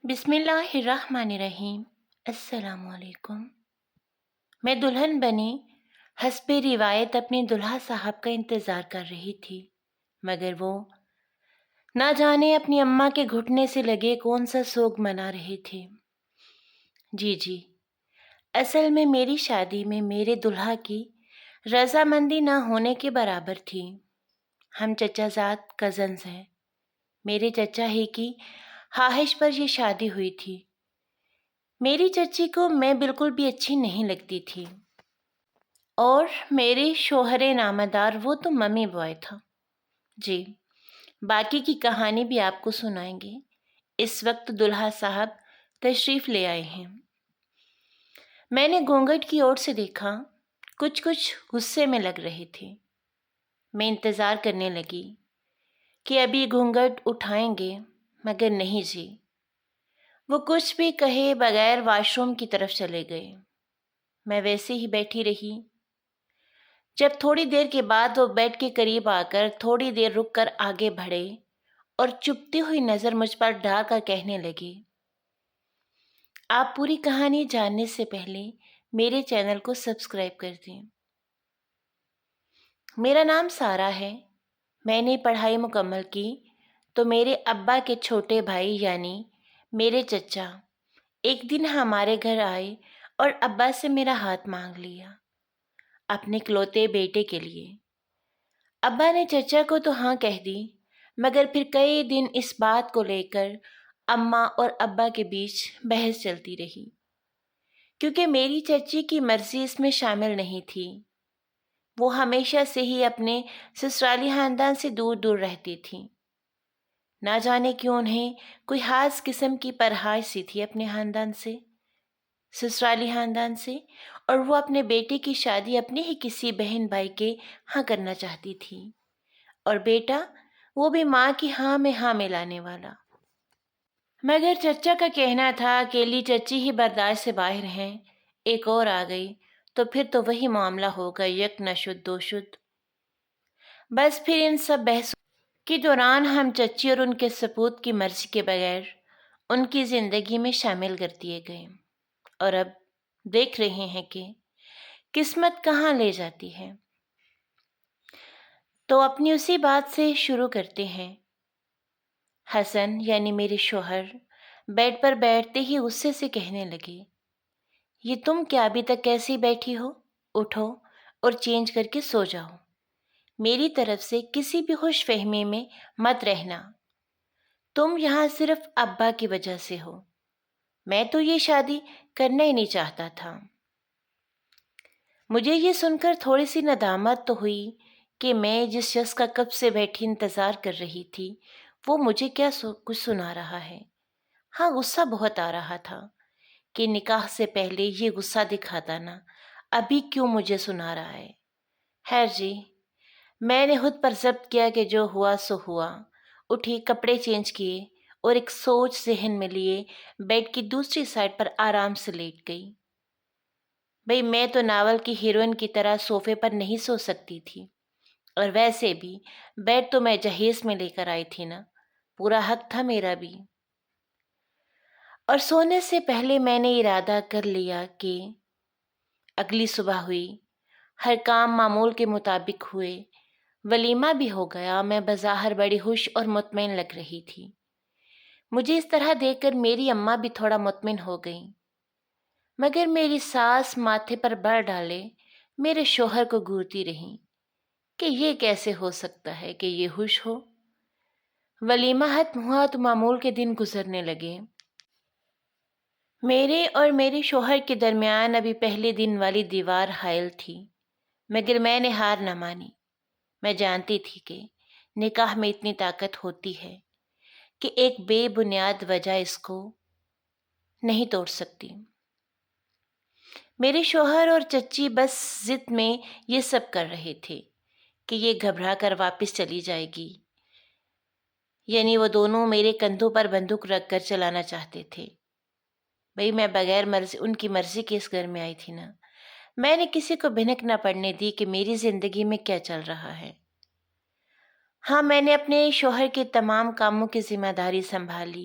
بسم اللہ الرحمن الرحیم۔ السلام علیکم۔ میں دلہن بنی حسب روایت اپنے دلہا صاحب کا انتظار کر رہی تھی، مگر وہ نہ جانے اپنی اماں کے گھٹنے سے لگے کون سا سوگ منا رہے تھے۔ جی، اصل میں میری شادی میں میرے دلہا کی رضامندی نہ ہونے کے برابر تھی۔ ہم چچا زاد کزنز ہیں۔ میرے چچا ہی کی خواہش پر یہ شادی ہوئی تھی۔ میری چچی کو میں بالکل بھی اچھی نہیں لگتی تھی، اور میرے شوہر نامدار وہ تو ممی بوائے تھا۔ جی، باقی کی کہانی بھی آپ کو سنائیں گے۔ اس وقت دلہا صاحب تشریف لے آئے ہیں۔ میں نے گھونگھٹ کی اور سے دیکھا، کچھ غصے میں لگ رہے تھے۔ میں انتظار کرنے لگی کہ ابھی گھونگھٹ اٹھائیں گے، مگر نہیں جی، وہ کچھ بھی کہے بغیر واش روم کی طرف چلے گئے۔ میں ویسے ہی بیٹھی رہی۔ جب تھوڑی دیر کے بعد وہ بیڈ کے قریب آ کر تھوڑی دیر رک کر آگے بڑھے اور چپتی ہوئی نظر مجھ پر ڈال کر کہنے لگے، آپ پوری کہانی جاننے سے پہلے میرے چینل کو سبسکرائب کر دیں۔ میرا نام سارا ہے۔ میں نے پڑھائی مکمل کی تو میرے ابا کے چھوٹے بھائی یعنی میرے چچا ایک دن ہمارے گھر آئے اور ابا سے میرا ہاتھ مانگ لیا اپنے اکلوتے بیٹے کے لیے۔ ابا نے چچا کو تو ہاں کہہ دی، مگر پھر کئی دن اس بات کو لے کر اماں اور ابا کے بیچ بحث چلتی رہی، کیونکہ میری چچی کی مرضی اس میں شامل نہیں تھی۔ وہ ہمیشہ سے ہی اپنے سسرالی خاندان سے دور دور رہتی تھی۔ نہ جانے کیوں انہیں کوئی خاص قسم کی پرہائش سی تھی اپنے خاندان سے، سسرالی خاندان سے، اور وہ اپنے بیٹے کی شادی اپنے ہی کسی بہن بھائی کے ہاں کرنا چاہتی تھی، اور بیٹا وہ بھی ماں کی ہاں میں ہاں ملانے والا۔ مگر چچا کا کہنا تھا اکیلی چچی ہی برداشت سے باہر ہیں، ایک اور آ گئی تو پھر تو وہی معاملہ ہوگا، یک نہ شد دو شد۔ بس پھر ان سب بحث کے دوران ہم چچی اور ان کے سپوت کی مرضی کے بغیر ان کی زندگی میں شامل کر دیے گئے، اور اب دیکھ رہے ہیں کہ قسمت کہاں لے جاتی ہے۔ تو اپنی اسی بات سے شروع کرتے ہیں۔ حسن یعنی میرے شوہر بیڈ پر بیٹھتے ہی غصے سے کہنے لگے، یہ تم کیا ابھی تک کیسی بیٹھی ہو؟ اٹھو اور چینج کر کے سو جاؤ۔ میری طرف سے کسی بھی خوش فہمی میں مت رہنا۔ تم یہاں صرف ابا کی وجہ سے ہو۔ میں تو یہ شادی کرنا ہی نہیں چاہتا تھا۔ مجھے یہ سن کر تھوڑی سی ندامت تو ہوئی کہ میں جس شخص کا کب سے بیٹھی انتظار کر رہی تھی وہ مجھے کیا کچھ سنا رہا ہے۔ ہاں، غصہ بہت آ رہا تھا کہ نکاح سے پہلے یہ غصہ دکھاتا نا، ابھی کیوں مجھے سنا رہا ہے۔ خیر جی، میں نے خود پر ضبط کیا کہ جو ہوا سو ہوا، اٹھی، کپڑے چینج کیے اور ایک سوچ ذہن میں لیے بیڈ کی دوسری سائڈ پر آرام سے لیٹ گئی۔ بھئی میں تو ناول کی ہیروئن کی طرح صوفے پر نہیں سو سکتی تھی، اور ویسے بھی بیڈ تو میں جہیز میں لے کر آئی تھی نا، پورا حق تھا میرا بھی۔ اور سونے سے پہلے میں نے ارادہ کر لیا کہ اگلی صبح ہوئی، ہر کام معمول کے مطابق ہوئے، ولیمہ بھی ہو گیا، میں بظاہر بڑی خوش اور مطمئن لگ رہی تھی۔ مجھے اس طرح دیکھ کر میری اماں بھی تھوڑا مطمئن ہو گئیں، مگر میری ساس ماتھے پر بر ڈالے میرے شوہر کو گھورتی رہیں کہ یہ کیسے ہو سکتا ہے کہ یہ خوش ہو۔ ولیمہ ختم ہوا تو معمول کے دن گزرنے لگے۔ میرے اور میرے شوہر کے درمیان ابھی پہلے دن والی دیوار حائل تھی، مگر میں نے ہار نہ مانی۔ میں جانتی تھی کہ نکاح میں اتنی طاقت ہوتی ہے کہ ایک بے بنیاد وجہ اس کو نہیں توڑ سکتی۔ میرے شوہر اور چچی بس ضد میں یہ سب کر رہے تھے کہ یہ گھبرا کر واپس چلی جائے گی، یعنی وہ دونوں میرے کندھوں پر بندوق رکھ کر چلانا چاہتے تھے۔ بھئی میں بغیر ان کی مرضی کے اس گھر میں آئی تھی نا، میں نے کسی کو بھنک نہ پڑنے دی کہ میری زندگی میں کیا چل رہا ہے۔ ہاں، میں نے اپنے شوہر کے تمام کاموں کی ذمہ داری سنبھالی،